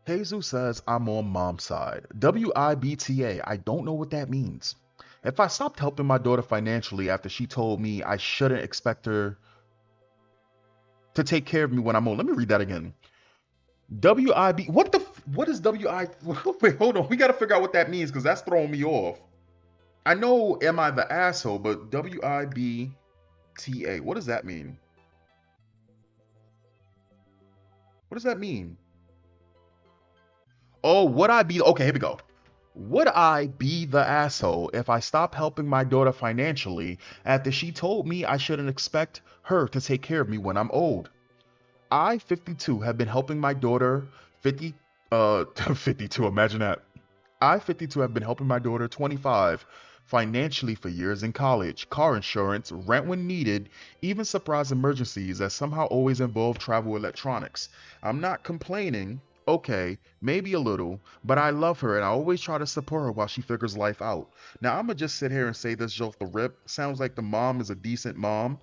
Jesus says I'm on mom's side. WIBTA. I don't know what that means. If I stopped helping my daughter financially after she told me I shouldn't expect her to take care of me when I'm old. Let me read that again. WIB. What is WI? Wait, hold on. We got to figure out what that means because that's throwing me off. I know am I the asshole, but WIBTA. What does that mean? What does that mean? Oh, would I be okay, here we go. Would I be the asshole if I stopped helping my daughter financially after she told me I shouldn't expect her to take care of me when I'm old? I, 52, have been helping my daughter 50 52, imagine that. I, 52, have been helping my daughter 25 financially for years in college, car insurance, rent when needed, even surprise emergencies that somehow always involve travel electronics. I'm not complaining. Okay, maybe a little, but I love her and I always try to support her while she figures life out. Now, I'm gonna just sit here and say this just the rip. Sounds like the mom is a decent mom.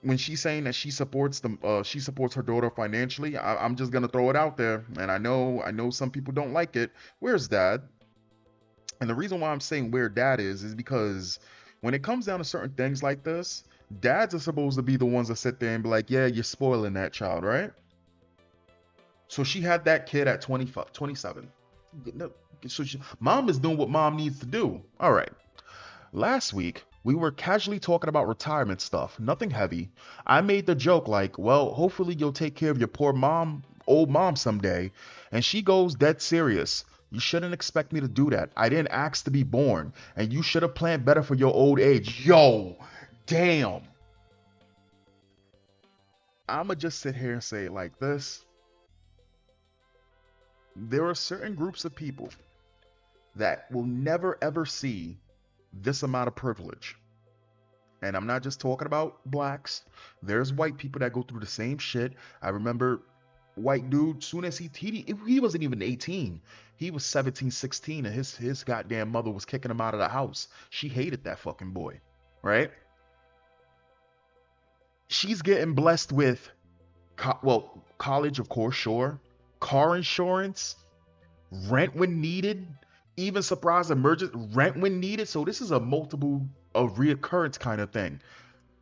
When she's saying that she supports her daughter financially, I'm just gonna throw it out there, and I know some people don't like it. Where's dad? And the reason why I'm saying where dad is because when it comes down to certain things like this, dads are supposed to be the ones that sit there and be like, yeah, you're spoiling that child, right? So she had that kid at 25, 27. No, mom is doing what mom needs to do. All right. Last week, we were casually talking about retirement stuff, nothing heavy. I made the joke like, well, hopefully you'll take care of your poor mom, old mom someday. And she goes dead serious. You shouldn't expect me to do that. I didn't ask to be born, and you should have planned better for your old age. Yo, damn. I'ma just sit here and say it like this. There are certain groups of people that will never ever see this amount of privilege. And I'm not just talking about blacks. There's white people that go through the same shit. I remember white dude, soon as he wasn't even 18. He was 17, 16, and his goddamn mother was kicking him out of the house. She hated that fucking boy, right? She's getting blessed with, college, of course, sure. Car insurance, rent when needed, even surprise emergency rent when needed. So this is a multiple of reoccurrence kind of thing.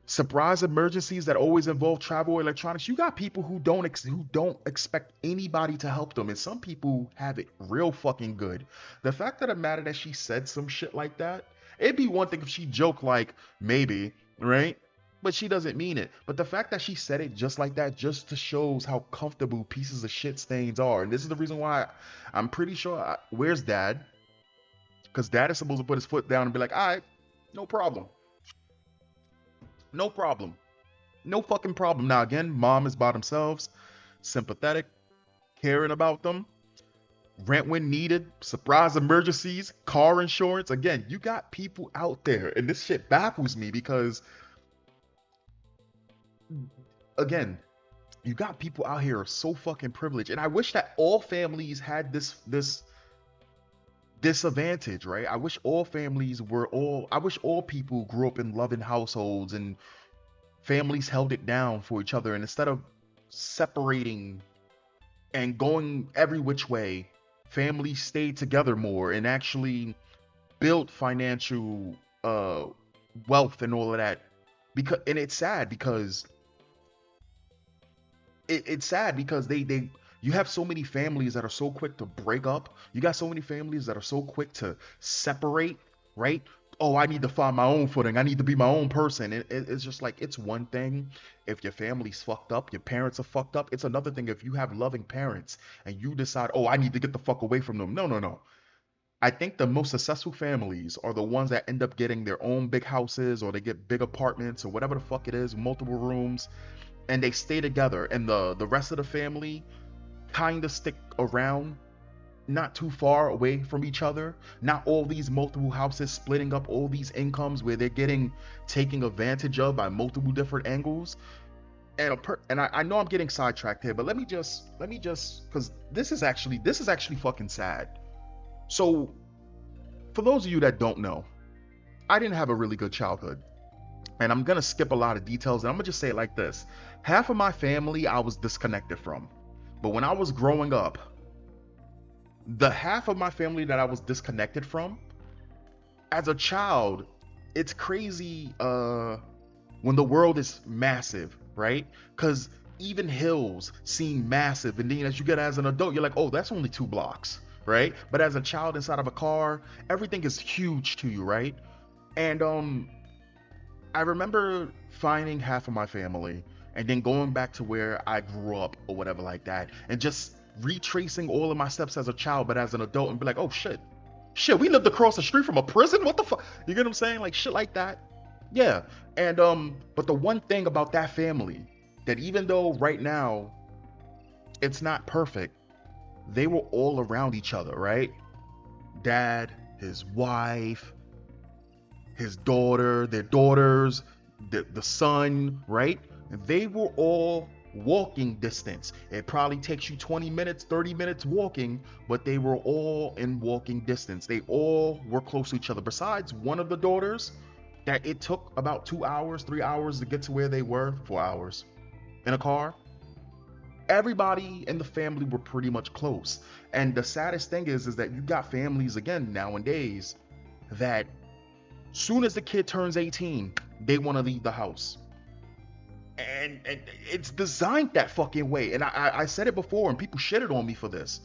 Surprise emergencies that always involve travel or electronics. You got people who don't expect anybody to help them, and some people have it real fucking good. The fact of the matter that she said some shit like that, it'd be one thing if she joked like maybe, right? But she doesn't mean it. But the fact that she said it just like that just to shows how comfortable pieces of shit stains are. And this is the reason why I'm pretty sure. Where's dad? Because dad is supposed to put his foot down and be like, all right, no problem. No problem. No fucking problem. Now, again, mom is by themselves, sympathetic, caring about them, rent when needed, surprise emergencies, car insurance. Again, you got people out there, and this shit baffles me because, again, you got people out here so fucking privileged, and I wish that all families had this disadvantage, right? I wish all people grew up in loving households and families held it down for each other. And instead of separating and going every which way, families stayed together more and actually built financial wealth and all of that. Because and it's sad because they you have so many families that are so quick to break up. You got so many families that are so quick to separate, right? Oh, I need to find my own footing. I need to be my own person. It's just like, it's one thing if your family's fucked up, your parents are fucked up. It's another thing if you have loving parents and you decide, oh, I need to get the fuck away from them. No, no, no. I think the most successful families are the ones that end up getting their own big houses, or they get big apartments or whatever the fuck it is, multiple rooms, and they stay together. And the rest of the family kind of stick around, not too far away from each other. Not all these multiple houses splitting up all these incomes where they're getting taken advantage of by multiple different angles. And I know I'm getting sidetracked here, but let me just because this is actually fucking sad. So for those of you that don't know, I didn't have a really good childhood. And I'm gonna skip a lot of details, and I'm gonna just say it like this. Half of my family I was disconnected from. But when I was growing up, The half of my family that I was disconnected from, as a child, it's crazy when the world is massive, right? Because even hills seem massive, and then as you get as an adult, you're like, oh, that's only 2 blocks, right? But as a child inside of a car, everything is huge to you, right? And I remember finding half of my family and then going back to where I grew up or whatever like that, and just retracing all of my steps as a child, but as an adult, and be like, oh shit, shit, we lived across the street from a prison. What the fuck? You get what I'm saying? Like shit like that. Yeah. And but the one thing about that family, that even though right now it's not perfect, they were all around each other, right? Dad, his wife, his daughter, their daughters, the son, right? They were all walking distance. It probably takes you 20 minutes, 30 minutes walking, but they were all in walking distance. They all were close to each other. Besides one of the daughters, that it took about 2 hours, 3 hours to get to where they were, 4 hours in a car. Everybody in the family were pretty much close. And the saddest thing is that you got families again nowadays that soon as the kid turns 18, they want to leave the house. And it's designed that fucking way. And I said it before, and people shitted on me for this.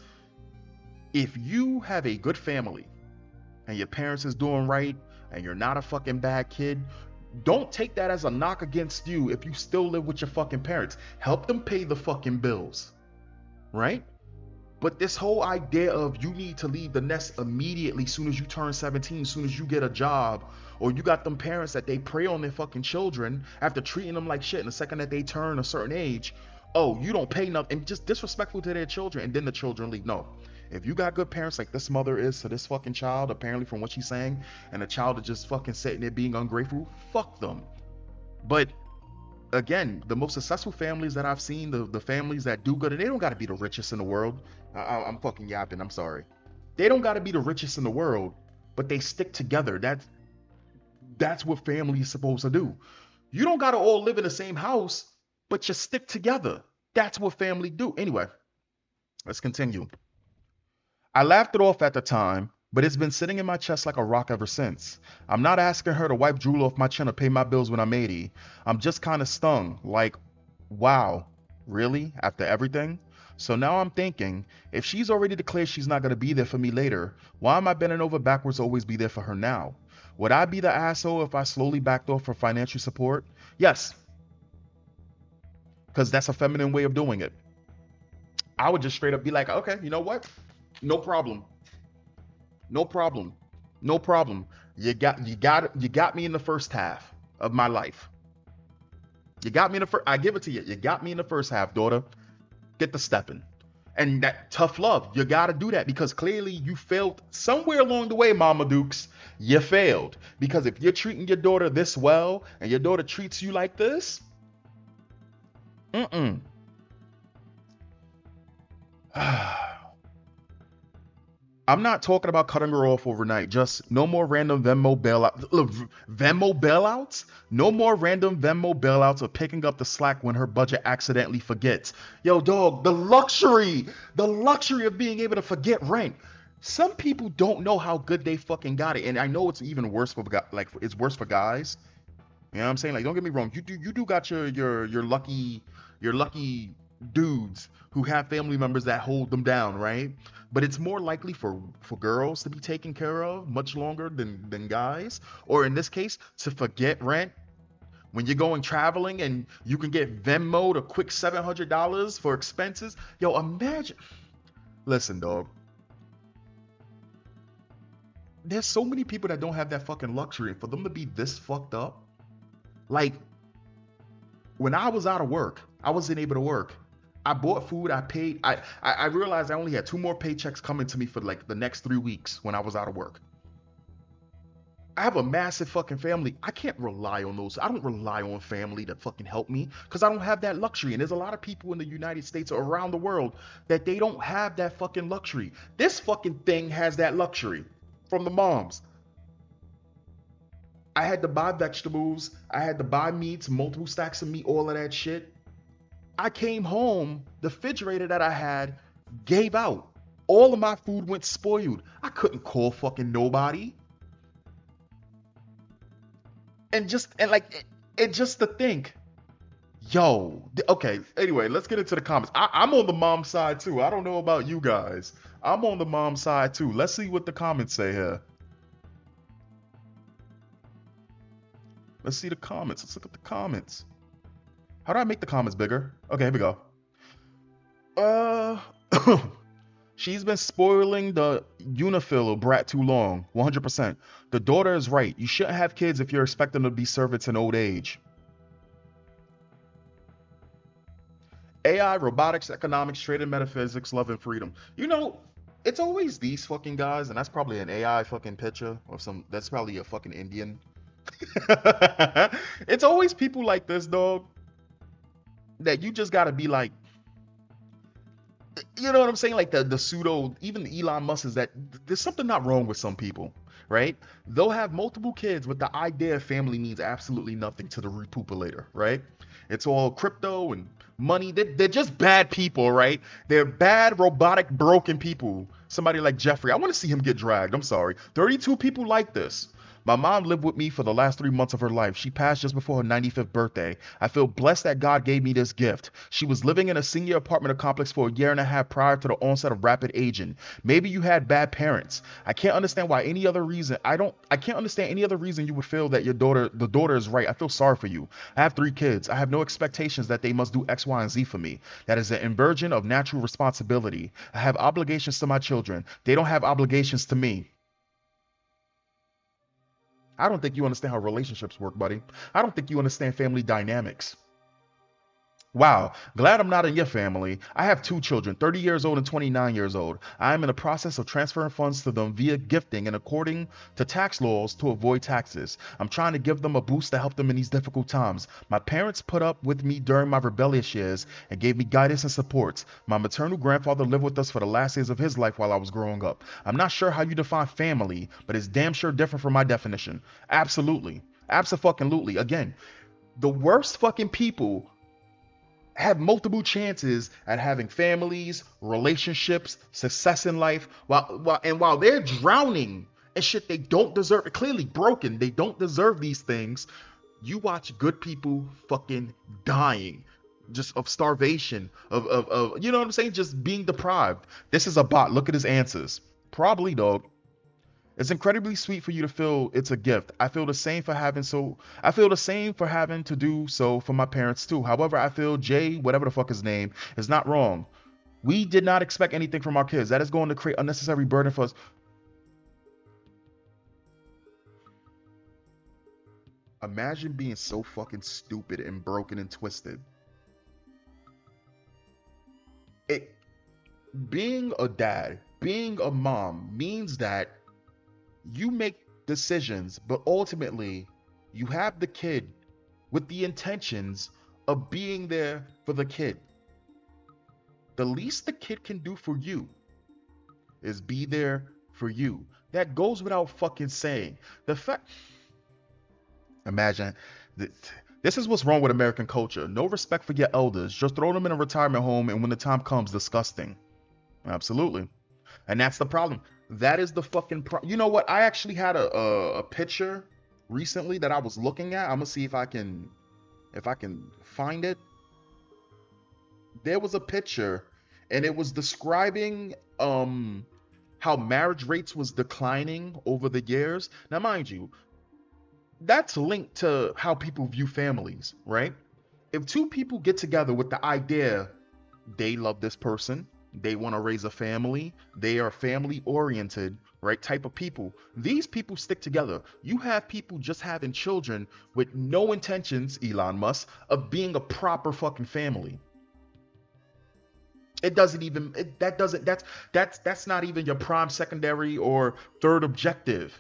If you have a good family and your parents is doing right and you're not a fucking bad kid, don't take that as a knock against you if you still live with your fucking parents. Help them pay the fucking bills, right? But this whole idea of you need to leave the nest immediately soon as you turn 17, soon as you get a job, or you got them parents that they prey on their fucking children after treating them like shit, and the second that they turn a certain age, oh, you don't pay nothing, and just disrespectful to their children, and then the children leave. No. If you got good parents like this mother is to this fucking child, apparently from what she's saying, and the child is just fucking sitting there being ungrateful, fuck them. But again, the most successful families that I've seen, the families that do good, and they don't got to be the richest in the world. I'm fucking yapping. I'm sorry. They don't got to be the richest in the world, but they stick together. That's what family is supposed to do. You don't got to all live in the same house, but you stick together. That's what family do. Anyway, let's continue. I laughed it off at the time, but it's been sitting in my chest like a rock ever since. I'm not asking her to wipe drool off my chin or pay my bills when I'm 80. I'm just kind of stung, like, wow, really? After everything? So now I'm thinking, if she's already declared she's not going to be there for me later, why am I bending over backwards to always be there for her now? Would I be the asshole if I slowly backed off for financial support? Yes, because that's a feminine way of doing it. I would just straight up be like, okay, you know what? No problem. No problem. No problem. You got me in the first half of my life. You got me in the first. I give it to you. You got me in the first half, daughter. Get the stepping. And that tough love, you got to do that because clearly you failed somewhere along the way, Mama Dukes. You failed because if you're treating your daughter this well and your daughter treats you like this, mm-mm. I'm not talking about cutting her off overnight. Just no more random Venmo bailout. Venmo bailouts? No more random Venmo bailouts or picking up the slack when her budget accidentally forgets. Yo, dog, the luxury of being able to forget rent. Some people don't know how good they fucking got it, and I know it's even worse for it's worse for guys. You know what I'm saying? Like, don't get me wrong. You do got your lucky dudes who have family members that hold them down, right? But it's more likely for girls to be taken care of much longer than guys, or in this case, to forget rent when you're going traveling and you can get Venmo'd a quick $700 for expenses. Yo, imagine. Listen, dog. There's so many people that don't have that fucking luxury, and for them to be this fucked up, like when I was out of work, I wasn't able to work. I bought food. I paid. I realized I only had 2 more paychecks coming to me for like the next 3 weeks when I was out of work. I have a massive fucking family. I can't rely on those. I don't rely on family to fucking help me because I don't have that luxury. And there's a lot of people in the United States or around the world that they don't have that fucking luxury. This fucking thing has that luxury from the moms. I had to buy vegetables. I had to buy meats, multiple stacks of meat, all of that shit. I came home, the refrigerator that I had gave out. All of my food went spoiled. I couldn't call fucking nobody. And like it just to think, yo, okay. Anyway, let's get into the comments. I'm on the mom side too. I don't know about you guys. I'm on the mom side too. Let's see what the comments say here. Let's see the comments. Let's look at the comments. How do I make the comments bigger? Okay, here we go. Uh, she's been spoiling the unifil brat too long. 100%. The daughter is right. You shouldn't have kids if you're expecting them to be servants in old age. AI, robotics, economics, trading, metaphysics, love, and freedom. You know, it's always these fucking guys, and that's probably an AI fucking picture of some. That's probably a fucking Indian. It's always people like this, dog, that you just gotta be like, you know what I'm saying? Like the pseudo, even the Elon Musk is that there's something not wrong with some people, right? They'll have multiple kids, but the idea of family means absolutely nothing to the repopulator, right? It's all crypto and money. They're just bad people, right? They're bad, robotic, broken people. Somebody like Jeffrey, I want to see him get dragged. I'm sorry. 32 people like this. My mom lived with me for the last 3 months of her life. She passed just before her 95th birthday. I feel blessed that God gave me this gift. She was living in a senior apartment complex for a year and a half prior to the onset of rapid aging. Maybe you had bad parents. I can't understand why any other reason. I can't understand any other reason you would feel that the daughter is right. I feel sorry for you. I have 3 kids. I have no expectations that they must do X, Y, and Z for me. That is an inversion of natural responsibility. I have obligations to my children. They don't have obligations to me. I don't think you understand how relationships work, buddy. I don't think you understand family dynamics. Wow, glad I'm not in your family. I have 2 children, 30 years old and 29 years old. I am in the process of transferring funds to them via gifting and according to tax laws to avoid taxes. I'm trying to give them a boost to help them in these difficult times. My parents put up with me during my rebellious years and gave me guidance and support. My maternal grandfather lived with us for the last years of his life while I was growing up. I'm not sure how you define family, but it's damn sure different from my definition. Absolutely. Absolutely. Again, the worst fucking people have multiple chances at having families, relationships, success in life, while they're drowning in shit they don't deserve, clearly broken, they don't deserve these things. You watch good people fucking dying just of starvation, of you know what I'm saying, just being deprived. This is a bot. Look at his answers. Probably, dog. It's incredibly sweet for you to feel it's a gift. I feel the same for having to do so for my parents too. However, I feel Jay, whatever the fuck his name, is not wrong. We did not expect anything from our kids. That is going to create unnecessary burden for us. Imagine being so fucking stupid and broken and twisted. It Being a dad, being a mom means that you make decisions, but ultimately you have the kid with the intentions of being there for the kid. The least the kid can do for you is be there for you. That goes without fucking saying. The fact, imagine, this is what's wrong with American culture. No respect for your elders. Just throw them in a retirement home, and when the time comes, disgusting. Absolutely. And that's the problem. That is the fucking problem. You know what? I actually had a picture recently that I was looking at. I'm gonna see if I can find it. There was a picture, and it was describing how marriage rates was declining over the years. Now, mind you, that's linked to how people view families, right? If 2 people get together with the idea they love this person, they want to raise a family, they are family oriented, right, type of people, these people stick together. You have people just having children with no intentions, Elon Musk, of being a proper fucking family. It doesn't even that's not even your prime, secondary, or third objective.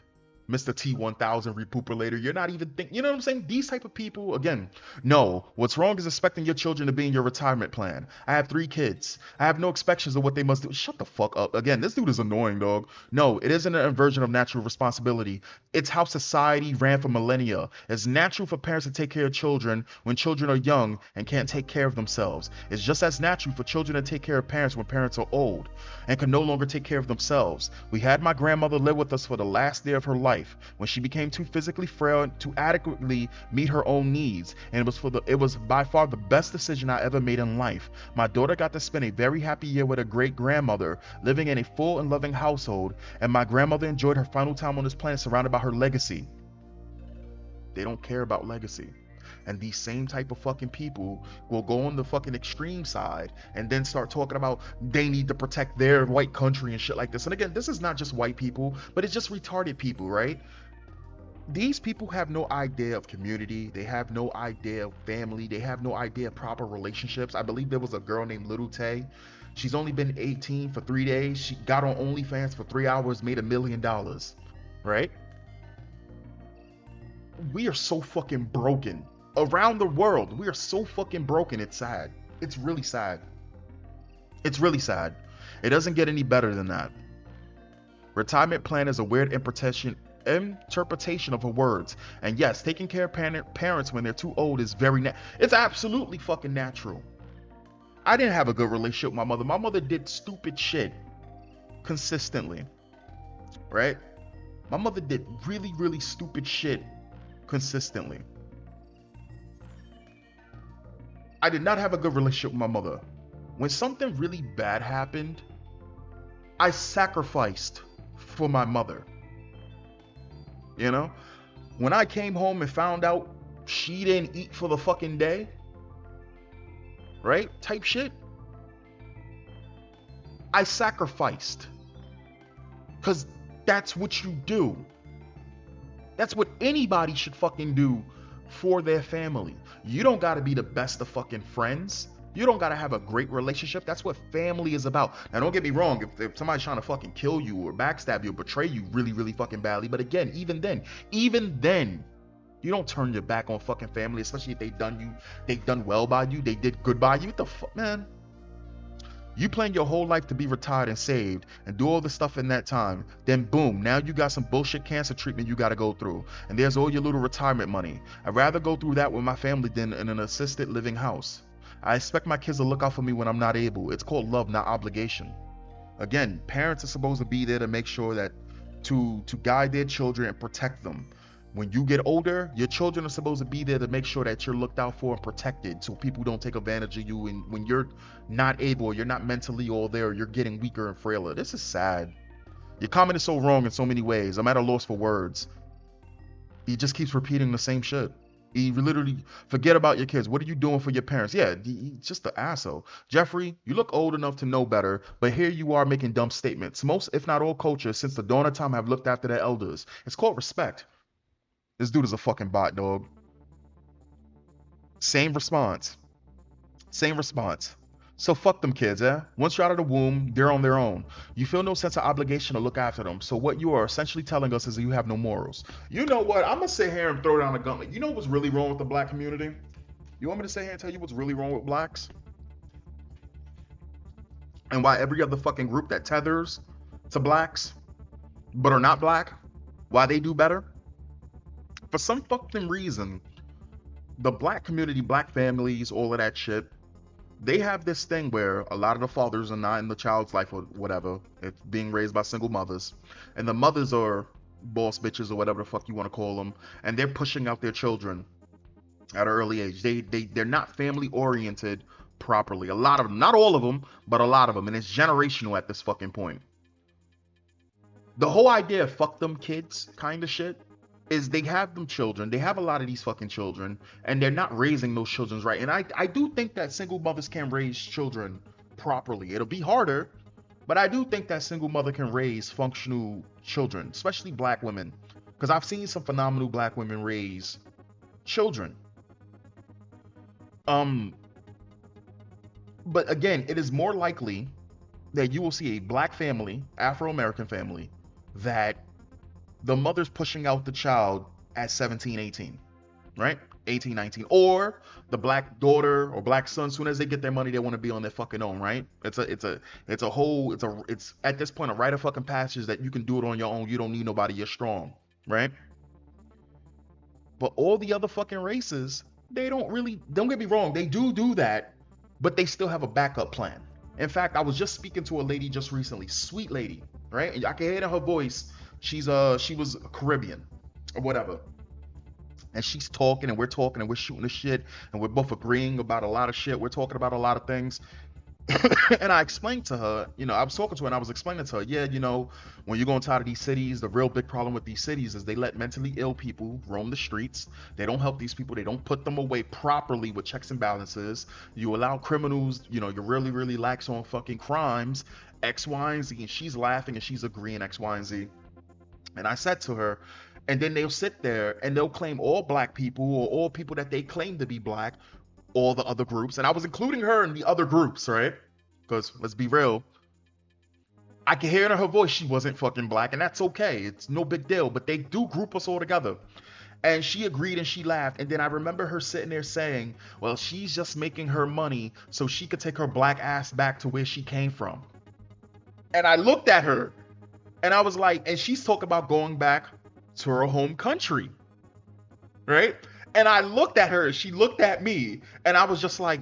Mr. T1000 repupulator. You're not even thinking, you know what I'm saying? These type of people, again, no. What's wrong is expecting your children to be in your retirement plan. I have 3 kids. I have no expectations of what they must do. Shut the fuck up. Again, this dude is annoying, dog. No, it isn't an inversion of natural responsibility. It's how society ran for millennia. It's natural for parents to take care of children when children are young and can't take care of themselves. It's just as natural for children to take care of parents when parents are old and can no longer take care of themselves. We had my grandmother live with us for the last day of her life when she became too physically frail to adequately meet her own needs, and it was by far the best decision I ever made in life. My daughter got to spend a very happy year with her great grandmother, living in a full and loving household, and my grandmother enjoyed her final time on this planet surrounded by her legacy. They don't care about legacy. And these same type of fucking people will go on the fucking extreme side and then start talking about they need to protect their white country and shit like this. And again, this is not just white people, but it's just retarded people, right? These people have no idea of community. They have no idea of family. They have no idea of proper relationships. I believe there was a girl named Little Tay. She's only been 18 for 3 days. She got on OnlyFans for 3 hours, made $1 million, right? We are so fucking broken. Around the world, we are so fucking broken. It's sad. It's really sad. It's really sad. It doesn't get any better than that. Retirement plan is a weird interpretation of her words. And yes, taking care of parents when they're too old is it's absolutely fucking natural. I didn't have a good relationship with my mother. My mother did stupid shit consistently, right? My mother did really, really stupid shit consistently. I did not have a good relationship with my mother. When something really bad happened, I sacrificed for my mother. You know? When I came home and found out she didn't eat for the fucking day, right? Type shit. I sacrificed. Because that's what you do. That's what anybody should fucking do for their family. You don't gotta be the best of fucking friends. You don't gotta have a great relationship. That's what family is about. Now don't get me wrong, if somebody's trying to fucking kill you or backstab you or betray you really, really fucking badly, but again, even then, you don't turn your back on fucking family, especially if they've done well by you, they did good by you. What the fuck, man? You plan your whole life to be retired and saved and do all this stuff in that time. Then boom, now you got some bullshit cancer treatment you got to go through. And there's all your little retirement money. I'd rather go through that with my family than in an assisted living house. I expect my kids to look out for me when I'm not able. It's called love, not obligation. Again, parents are supposed to be there to make sure that to guide their children and protect them. When you get older, your children are supposed to be there to make sure that you're looked out for and protected so people don't take advantage of you and when you're not able, you're not mentally all there, you're getting weaker and frailer. This is sad. Your comment is so wrong in so many ways. I'm at a loss for words. He just keeps repeating the same shit. He literally, forget about your kids. What are you doing for your parents? Yeah, he's just an asshole. Jeffrey, you look old enough to know better, but here you are making dumb statements. Most, if not all cultures, since the dawn of time have looked after their elders. It's called respect. This dude is a fucking bot, dog. Same response. So fuck them kids, eh? Once you're out of the womb, they're on their own. You feel no sense of obligation to look after them. So what you are essentially telling us is that you have no morals. You know what? I'm gonna sit here and throw down a gauntlet. You know what's really wrong with the black community? You want me to sit here and tell you what's really wrong with blacks? And why every other fucking group that tethers to blacks, but are not black, why they do better? For some fucking reason, the black community, black families, all of that shit, they have this thing where a lot of the fathers are not in the child's life or whatever. It's being raised by single mothers. And the mothers are boss bitches or whatever the fuck you want to call them. And they're pushing out their children at an early age. They're not family oriented properly. A lot of them, not all of them, but a lot of them. And it's generational at this fucking point. The whole idea of fuck them kids kind of shit is they have them children, they have a lot of these fucking children, and they're not raising those children right. And I do think that single mothers can raise children properly. It'll be harder, but I do think that single mother can raise functional children, especially black women, because I've seen some phenomenal black women raise children. But again, it is more likely that you will see a black family, Afro-American family, that the mother's pushing out the child at 17, 18, right? 18, 19. Or the black daughter or black son, soon as they get their money, they want to be on their fucking own, right? It's at this point a rite of fucking passage that you can do it on your own. You don't need nobody, you're strong, right? But all the other fucking races, they don't really, don't get me wrong, they do that, but they still have a backup plan. In fact, I was just speaking to a lady just recently, sweet lady, right? And I can hear it in her voice. She was Caribbean or whatever. And she's talking and we're shooting the shit and we're both agreeing about a lot of shit. We're talking about a lot of things. And I explained to her, I was talking to her and I was explaining to her, yeah, when you go inside of these cities, the real big problem with these cities is they let mentally ill people roam the streets. They don't help these people. They don't put them away properly with checks and balances. You allow criminals, you're really, really lax on fucking crimes, X, Y, and Z. And she's laughing and she's agreeing X, Y, and Z. And I said to her, and then they'll sit there and they'll claim all black people or all people that they claim to be black, all the other groups. And I was including her in the other groups, right? Because let's be real, I can hear in her voice she wasn't fucking black, and that's okay. It's no big deal. But they do group us all together. And she agreed and she laughed. And then I remember her sitting there saying, well, she's just making her money so she could take her black ass back to where she came from. And I looked at her and I was like, and she's talking about going back to her home country, right? And I looked at her, she looked at me, and I was just like,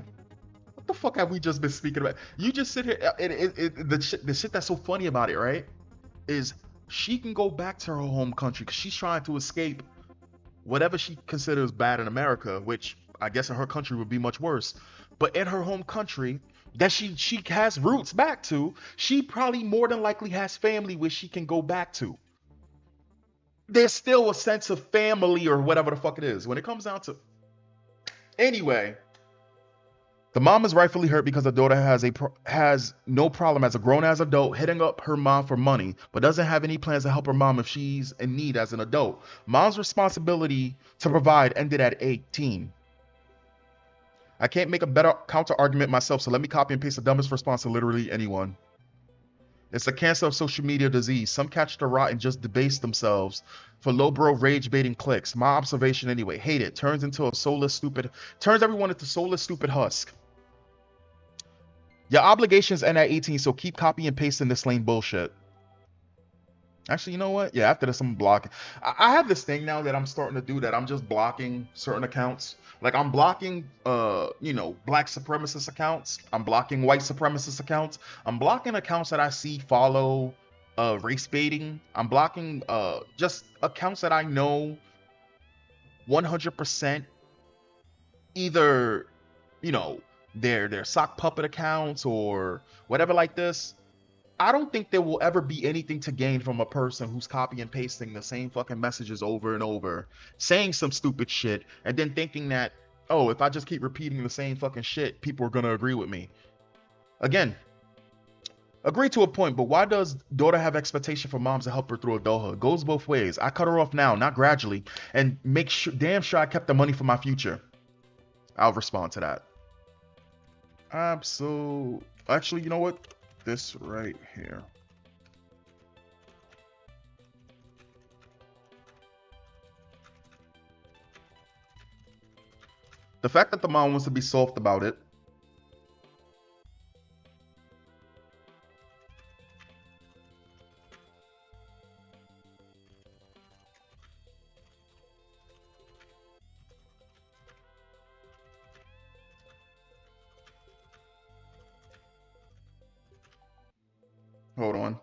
what the fuck have we just been speaking about? You just sit here, the shit that's so funny about it, right, is she can go back to her home country because she's trying to escape whatever she considers bad in America, which I guess in her country would be much worse. But in her home country that she has roots back to, she probably more than likely has family where she can go back to. There's still a sense of family or whatever the fuck it is when it comes down to. Anyway, the mom is rightfully hurt because the daughter has no problem as a grown-ass adult hitting up her mom for money, but doesn't have any plans to help her mom if she's in need as an adult. Mom's responsibility to provide ended at 18. I can't make a better counter argument myself, so let me copy and paste the dumbest response to literally anyone. It's a cancer of social media disease. Some catch the rot and just debase themselves for lowbrow rage baiting clicks. My observation anyway. Hate it. Turns everyone into soulless stupid husk. Your obligations end at 18, so keep copy and pasting this lame bullshit. Actually, you know what? Yeah, after this, I'm blocking. I have this thing now that I'm starting to do that I'm just blocking certain accounts. Like I'm blocking, black supremacist accounts. I'm blocking white supremacist accounts. I'm blocking accounts that I see follow race baiting. I'm blocking just accounts that I know 100% either, they're sock puppet accounts or whatever like this. I don't think there will ever be anything to gain from a person who's copy and pasting the same fucking messages over and over, saying some stupid shit, and then thinking that, oh, if I just keep repeating the same fucking shit, people are gonna agree with me. Again, agree to a point, but why does daughter have expectation for moms to help her through adulthood? Goes both ways. I cut her off now, not gradually, and make sure, damn sure I kept the money for my future. I'll respond to that. Actually, you know what? This right here. The fact that the mom wants to be soft about it. Hold on.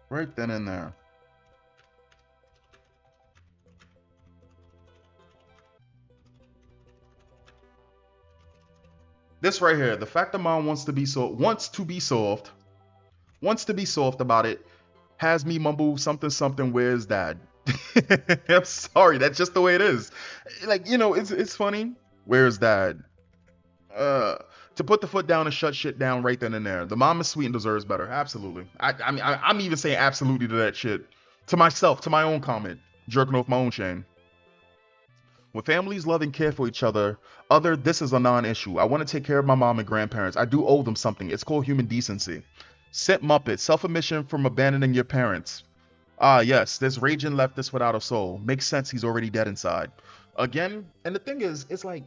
Right then and there. This right here, the fact that mom wants to be soft about it, has me mumble something, where's dad? I'm sorry, that's just the way it is. Like, it's funny. Where's dad? To put the foot down and shut shit down right then and there. The mom is sweet and deserves better. Absolutely. I'm even saying absolutely to that shit. To myself, to my own comment. jerking off my own chain. When families love and care for each other, this is a non-issue. I want to take care of my mom and grandparents. I do owe them something. It's called human decency. Sit Muppet, self-admission from abandoning your parents. Ah, yes, this raging leftist without a soul. Makes sense, he's already dead inside. Again, and the thing is, it's like,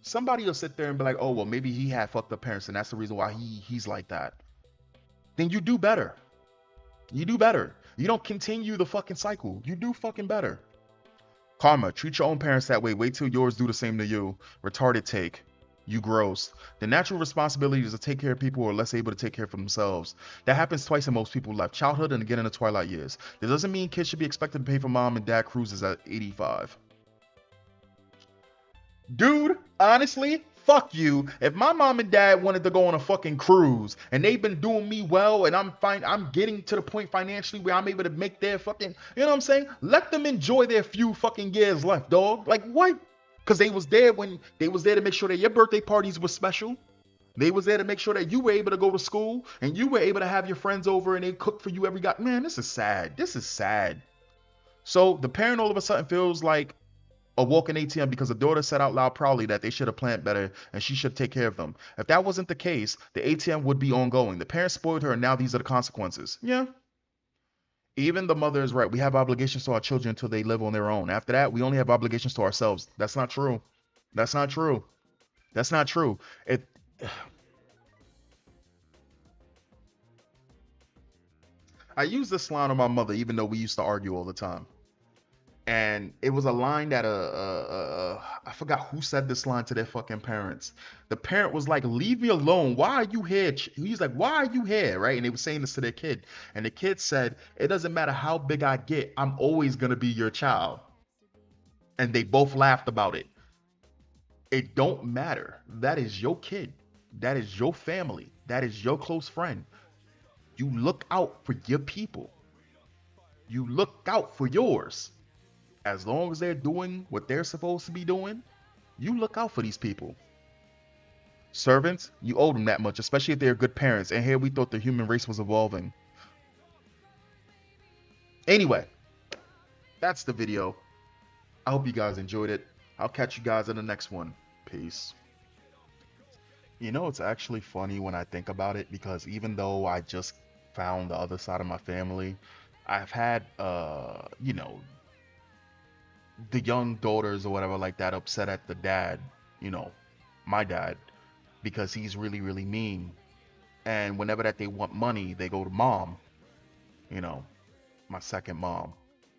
somebody will sit there and be like, oh, well, maybe he had fucked up parents and that's the reason why he's like that. Then you do better. You do better. You don't continue the fucking cycle. You do fucking better. Karma, treat your own parents that way. Wait till yours do the same to you. Retarded take. You gross. The natural responsibility is to take care of people who are less able to take care of themselves. That happens twice in most people's life. Childhood and again in the twilight years. That doesn't mean kids should be expected to pay for mom and dad cruises at 85. Dude, honestly, fuck you. If my mom and dad wanted to go on a fucking cruise and they've been doing me well and I'm fine, I'm getting to the point financially where I'm able to make their fucking, you know what I'm saying? Let them enjoy their few fucking years left, dog. Like what? Because they was there when they was there to make sure that your birthday parties were special. They was there to make sure that you were able to go to school and you were able to have your friends over and they cook for you every god. Man, this is sad. This is sad. So the parent all of a sudden feels like a walking ATM because the daughter said out loud proudly that they should have planned better and she should take care of them. If that wasn't the case, the ATM would be ongoing. The parents spoiled her and now these are the consequences. Yeah. Even the mother is right. We have obligations to our children until they live on their own. After that, we only have obligations to ourselves. That's not true. That's not true. That's not true. It I use this line on my mother even though we used to argue all the time. And it was a line that I forgot who said this line to their fucking parents. The parent was like, "Leave me alone. Why are you here?" He's like, "Why are you here?" Right? And they were saying this to their kid, and the kid said, "It doesn't matter how big I get. I'm always gonna be your child." And they both laughed about it. It don't matter. That is your kid. That is your family. That is your close friend. You look out for your people. You look out for yours. As long as they're doing what they're supposed to be doing, you look out for these people. Servants, you owe them that much, especially if they're good parents. And here we thought the human race was evolving. Anyway, that's the video. I hope you guys enjoyed it. I'll catch you guys in the next one. Peace. You know, it's actually funny when I think about it because even though I just found the other side of my family, I've had, the young daughters or whatever like that upset at the dad, you know, my dad, because he's really, really mean. And whenever that they want money, they go to mom, you know, my second mom.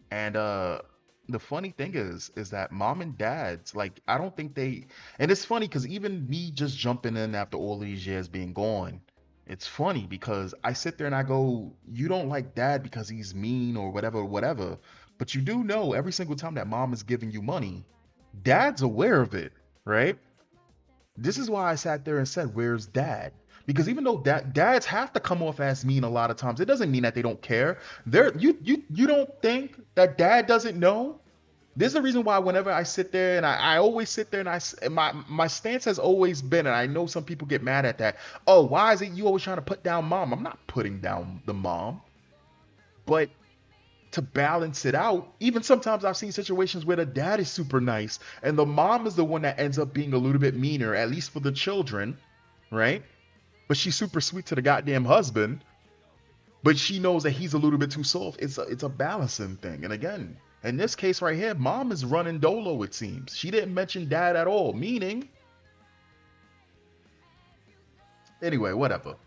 And the funny thing is that mom and dad's like I don't think they and it's funny because even me just jumping in after all these years being gone, it's funny because I sit there and I go, you don't like dad because he's mean or whatever, whatever. But you do know every single time that mom is giving you money, dad's aware of it, right? This is why I sat there and said, where's dad? Because even though dads have to come off as mean a lot of times, it doesn't mean that they don't care. You don't think that dad doesn't know? There's a reason why whenever I sit there and I always sit there and my stance has always been, and I know some people get mad at that. Oh, why is it you always trying to put down mom? I'm not putting down the mom, but to balance it out, even sometimes I've seen situations where the dad is super nice and the mom is the one that ends up being a little bit meaner, at least for the children, right? But she's super sweet to the goddamn husband, but she knows that he's a little bit too soft. It's a balancing thing. And again, in this case right here, mom is running dolo, it seems. She didn't mention dad at all, meaning anyway, whatever.